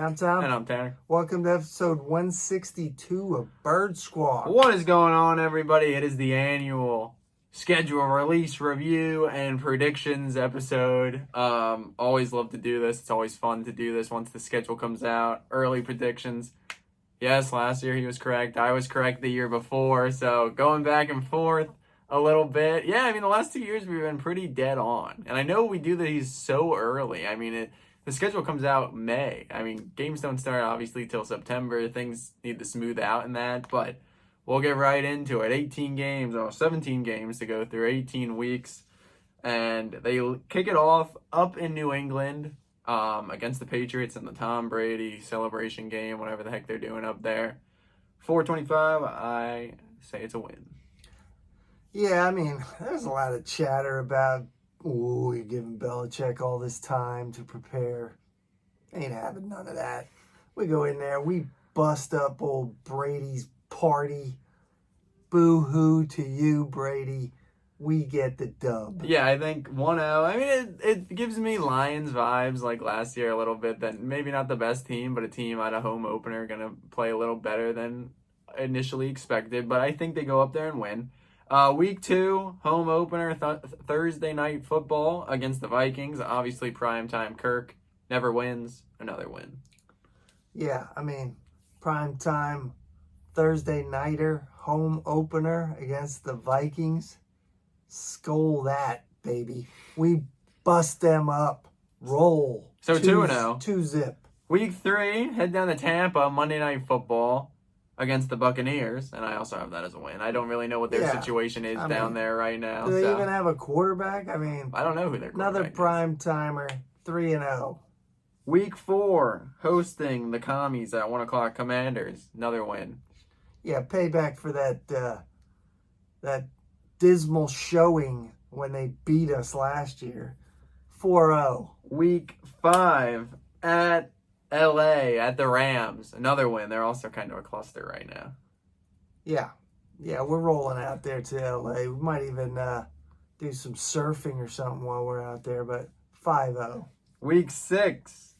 I'm Tom. And I'm Tanner. Welcome to episode 162 of Bird Squad. What is going on, everybody? It is the annual schedule release review and predictions episode. Always love to do this. It's always fun to do this once the schedule comes out. Early predictions. Yes, last year he was correct. I was correct the year before. So going back and forth a little bit. Yeah, I mean, the last 2 years we've been pretty dead on. And I know we do these so early. I mean, the schedule comes out May. I mean, games don't start obviously till September. Things need to smooth out in that, but we'll get right into it. 17 games to go through, 18 weeks. And they kick it off up in New England against the Patriots in the Tom Brady celebration game, whatever the heck they're doing up there. 4:25, I say it's a win. Yeah, I mean, there's a lot of chatter about, you're giving Belichick all this time to prepare. Ain't having none of that. We go in there, we bust up old Brady's party. Boo-hoo to you, Brady. We get the dub. Yeah, I think 1-0. I mean, it gives me Lions vibes like last year a little bit. That maybe not the best team, but a team at a home opener going to play a little better than initially expected. But I think they go up there and win. Week 2, home opener, Thursday night football against the Vikings. Obviously, primetime Kirk never wins. Another win. Yeah, I mean, primetime Thursday nighter, home opener against the Vikings. Skull that, baby. We bust them up. Roll. So 2-0. 2-zip. Week 3, head down to Tampa, Monday Night Football against the Buccaneers, and I also have that as a win. I don't really know what their situation is down there right now. Do they even have a quarterback? I mean, I don't know who their quarterback another prime timer, 3-0. Week 4, hosting the Commies at 1 o'clock Commanders, another win. Yeah, payback for that dismal showing when they beat us last year. 4-0. Week 5 at LA at the Rams, another win. They're also kind of a cluster right now. Yeah, we're rolling out there to LA. We might even do some surfing or something while we're out there, but 5-0. Week 6,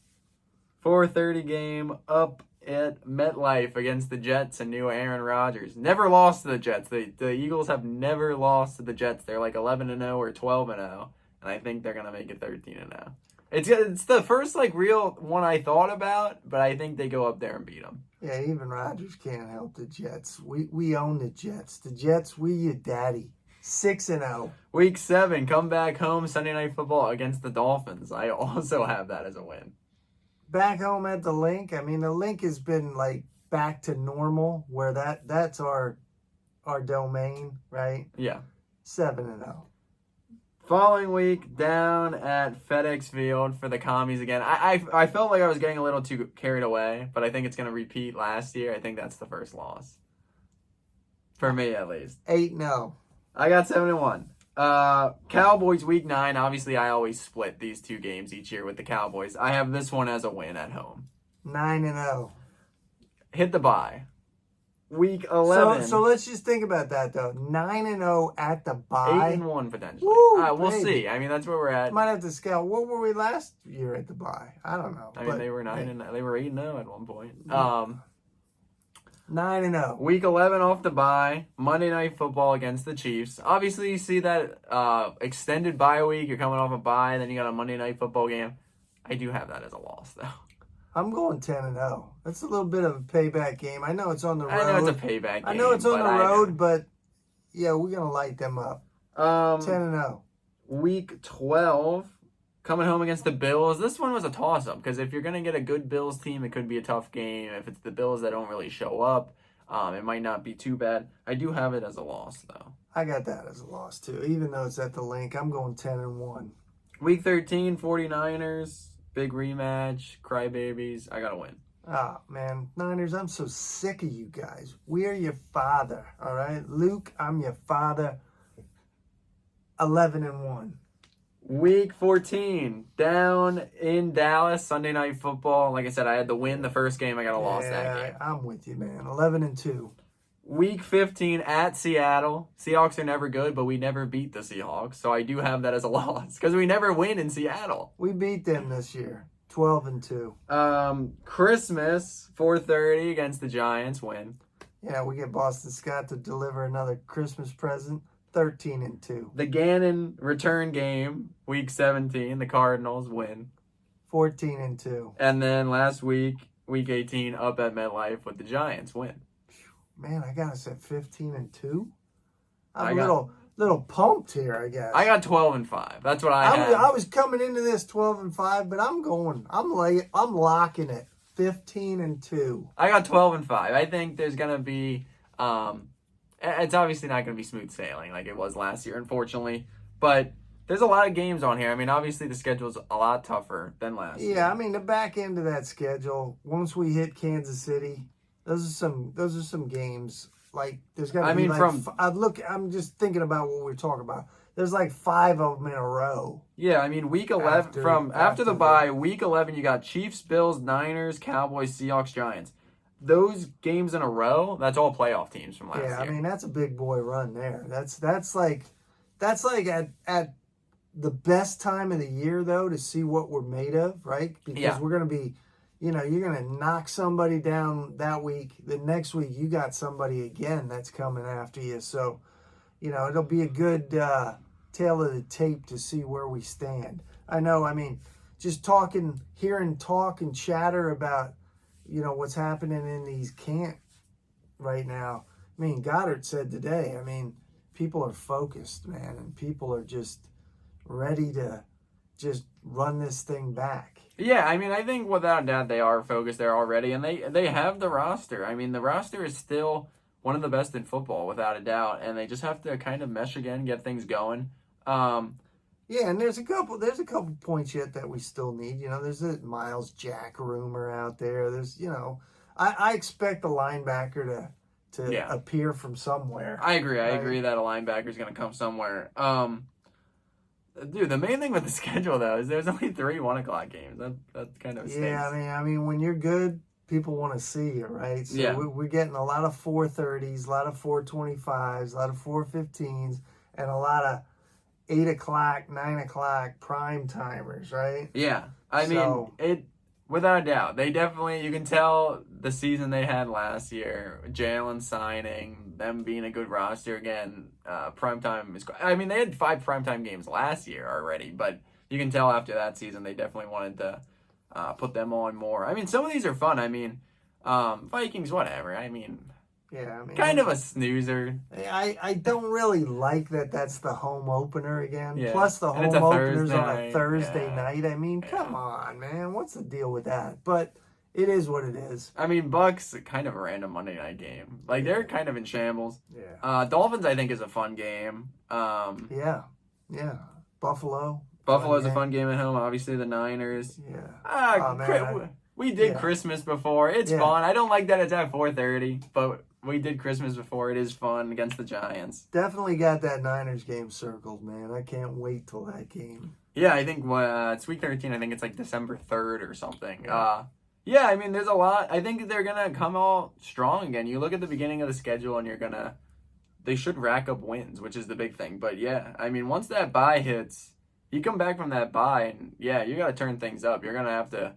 4:30 game up at MetLife against the Jets and new Aaron Rodgers. Never lost to the Jets. The Eagles have never lost to the Jets. They're like 11-0 or 12-0, and I think they're going to make it 13-0. It's the first real one I thought about, but I think they go up there and beat them. Yeah, even Rodgers can't help the Jets. We own the Jets. The Jets, we your daddy. 6-0. Week 7, come back home, Sunday Night Football against the Dolphins. I also have that as a win. Back home at the Link. I mean, the Link has been back to normal, where that's our domain, right? Yeah. 7-0. Following week, down at FedEx Field for the Commies again. I felt like I was getting a little too carried away, but I think it's going to repeat last year. I think that's the first loss. For me, at least. 8-0. I got 7-1. Cowboys week 9. Obviously, I always split these two games each year with the Cowboys. I have this one as a win at home. 9-0. Hit the bye. Week 11. So let's just think about that, though. 9-0 at the bye. 8-1 potentially. Woo, we'll see. I mean, that's where we're at. Might have to scale. What were we last year at the bye? I don't know. I mean, they were 9-0. They were 8-0 at one point. 9-0. Week 11 off the bye. Monday Night Football against the Chiefs. Obviously, you see that extended bye week. You're coming off a bye, then you got a Monday Night Football game. I do have that as a loss, though. I'm going 10-0. That's a little bit of a payback game. I know it's on the road. I know it's a payback game. I know it's on the road, but yeah, we're going to light them up. 10-0. Week 12, coming home against the Bills. This one was a toss-up because if you're going to get a good Bills team, it could be a tough game. If it's the Bills that don't really show up, it might not be too bad. I do have it as a loss, though. I got that as a loss, too. Even though it's at the Link, I'm going 10-1. Week 13, 49ers. Big rematch, crybabies. I got to win. Oh, man. Niners, I'm so sick of you guys. We're your father, all right? Luke, I'm your father. 11-1. Week 14, down in Dallas, Sunday Night Football. Like I said, I had to win the first game. I got a loss that game. I'm with you, man. 11-2. Week 15 at Seattle. Seahawks are never good, but we never beat the Seahawks. So I do have that as a loss because we never win in Seattle. We beat them this year. 12-2. Christmas 4:30 against the Giants win. Yeah, we get Boston Scott to deliver another Christmas present. 13-2. The Gannon return game, week 17, the Cardinals win. 14-2. And then last week, week 18, up at MetLife with the Giants win. Man, I got us at 15-2. I I'm got- a little pumped here, I guess. I got 12-5. That's what I had. I was coming into this 12-5, but I'm locking it 15-2. I got 12-5. I think there's gonna be it's obviously not gonna be smooth sailing like it was last year, unfortunately. But there's a lot of games on here. I mean, obviously the schedule's a lot tougher than last year. Yeah, I mean the back end of that schedule. Once we hit Kansas City, those are some games. Like there's gonna I be mean, I'm just thinking about what we're talking about. There's like 5 of them in a row. Yeah, I mean week 11 after the bye, week 11 you got Chiefs, Bills, Niners, Cowboys, Seahawks, Giants. Those games in a row, that's all playoff teams from last year. Yeah, I mean that's a big boy run there. That's like at the best time of the year though to see what we're made of, right? Because Yeah. we're gonna be, you're gonna knock somebody down that week. The next week you got somebody again that's coming after you. So, it'll be a good tail of the tape to see where we stand. I know. I mean, just hearing talk and chatter about what's happening in these camp right now. I mean, Goddard said today, I mean, people are focused, man, and people are just ready to just run this thing back. Yeah, I mean, I think without a doubt they are focused there already, and they have the roster. I mean, the roster is still one of the best in football, without a doubt, and they just have to kind of mesh again, get things going. Yeah, and there's a couple points yet that we still need. There's a Miles Jack rumor out there. There's I expect the linebacker to appear from somewhere. I agree. I Right. agree that a linebacker is going to come somewhere. Dude, the main thing with the schedule though is there's only 3 1:00 games. That kind of stinks. Yeah, I mean when you're good, people want to see you, right? So Yeah. we're getting a lot of 4:30s, a lot of 4:25s, a lot of 4:15s, and a lot of 8 o'clock, 9 o'clock prime timers, right? Yeah, I mean, it without a doubt. They definitely, you can tell the season they had last year, Jalen signing, them being a good roster again. Primetime is, I mean, they had 5 primetime games last year already, but you can tell after that season they definitely wanted to put them on more. I mean, some of these are fun. I mean, Vikings, whatever. I mean, Yeah, I mean, kind of a snoozer. I don't really like that that's the home opener again. Yeah. Plus the And home it's a opener's on a Thursday. Thursday Yeah. night. I mean, come on, man. What's the deal with that? But it is what it is. I mean, Bucks, kind of a random Monday night game. Like, they're kind of in shambles. Yeah. Dolphins, I think, is a fun game. Yeah. Buffalo's Buffalo's a fun game at home. Obviously, the Niners. Yeah. Ah, Oh, man, we did yeah. Christmas before. It's Yeah. fun. I don't like that it's at 4:30, but we did Christmas before. It is fun against the Giants. Definitely got that Niners game circled, man. I can't wait till that game. Yeah, I think it's week 13. I think it's like December 3rd or something. Yeah. Yeah, I mean, there's a lot. I think they're going to come all strong again. You look at the beginning of the schedule and they should rack up wins, which is the big thing. But yeah, I mean, once that bye hits, you come back from that bye and yeah, you got to turn things up. You're going to have to,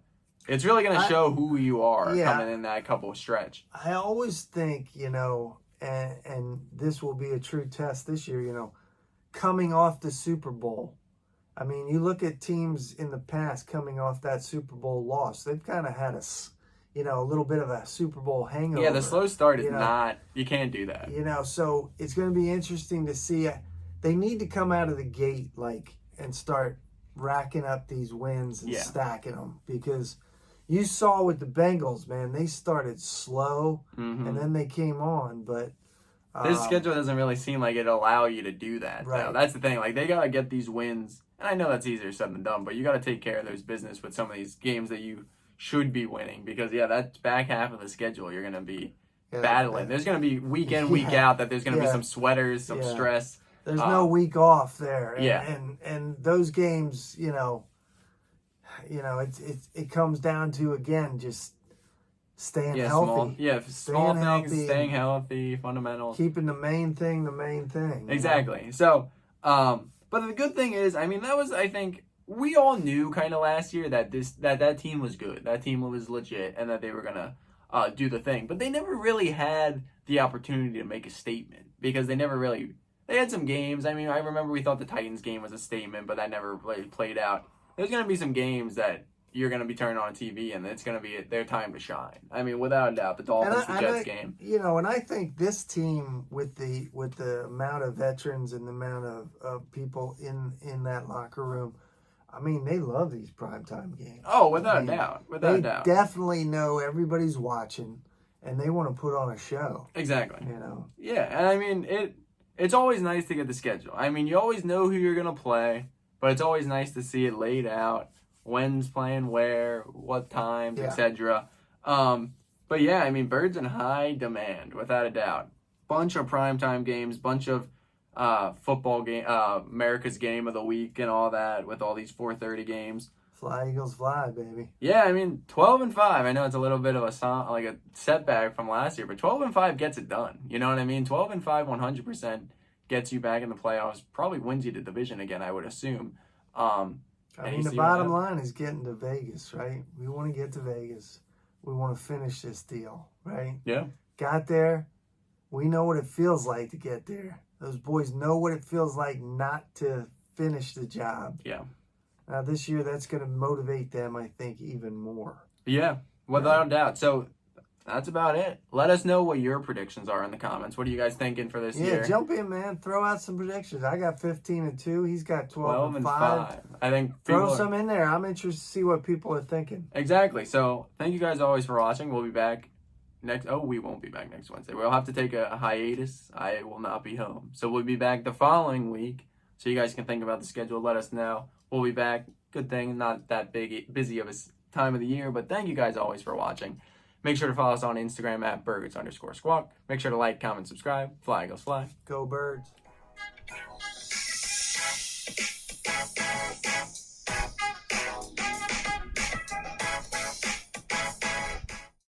it's really going to show who you are coming in that couple stretch. I always think, and this will be a true test this year, coming off the Super Bowl. I mean, you look at teams in the past coming off that Super Bowl loss. They've kind of had a little bit of a Super Bowl hangover. Yeah, the slow start is not, you can't do that. So it's going to be interesting to see. They need to come out of the gate and start racking up these wins and stacking them, because you saw with the Bengals, man, they started slow and then they came on, but this schedule doesn't really seem like it allow you to do that. Right. Though. That's the thing. Like, they got to get these wins. And I know that's easier said than done, but you got to take care of those business with some of these games that you should be winning, because, that back half of the schedule you're going to be battling. There's going to be week in, week out that there's going to be some sweaters, some stress. There's no week off there. Yeah. And those games, it comes down to, again, just staying healthy. Small things, healthy, staying healthy, fundamentals. Keeping the main thing the main thing. Exactly. So, but the good thing is, I mean, that was, I think, we all knew kind of last year that that team was good. That team was legit, and that they were gonna do the thing. But they never really had the opportunity to make a statement because they never really. They had some games. I mean, I remember we thought the Titans game was a statement, but that never really played out. There's gonna be some games that you're gonna be turning on TV, and it's gonna be their time to shine. I mean, without a doubt, the Dolphins, the Jets game. You know, and I think this team with the amount of veterans and the amount of people in that locker room, I mean, they love these primetime games. Oh, without a doubt. Without a doubt. They definitely know everybody's watching, and they want to put on a show. Exactly. You know. Yeah, and I mean, it's always nice to get the schedule. I mean, you always know who you're going to play, but it's always nice to see it laid out. When's playing where, what times, etc. But yeah, I mean, Birds in high demand, without a doubt. Bunch of primetime games, bunch of football game, America's Game of the Week and all that with all these 4:30 games. Fly Eagles fly, baby. Yeah, I mean, 12-5. I know it's a little bit of a setback from last year, but 12-5 gets it done. You know what I mean? 12-5, 100% gets you back in the playoffs. Probably wins you the division again, I would assume. I mean, the bottom line is getting to Vegas, right? We want to get to Vegas. We want to finish this deal, right? Yeah. Got there. We know what it feels like to get there. Those boys know what it feels like not to finish the job. Yeah. Now, this year, that's going to motivate them, I think, even more. Yeah, without a doubt. So that's about it. Let us know what your predictions are in the comments. What are you guys thinking for this year? Yeah, jump in, man. Throw out some predictions. I got 15-2. He's got 12-5. I think throw some in there. I'm interested to see what people are thinking. Exactly. So thank you guys always for watching. We'll be back next. Oh, we won't be back next Wednesday. We'll have to take a hiatus. I will not be home. So we'll be back the following week. So you guys can think about the schedule. Let us know. We'll be back. Good thing, not that busy of a time of the year. But thank you guys always for watching. Make sure to follow us on Instagram at Birds_Squawk. Make sure to like, comment, subscribe. Fly, Eagles, fly. Go Birds.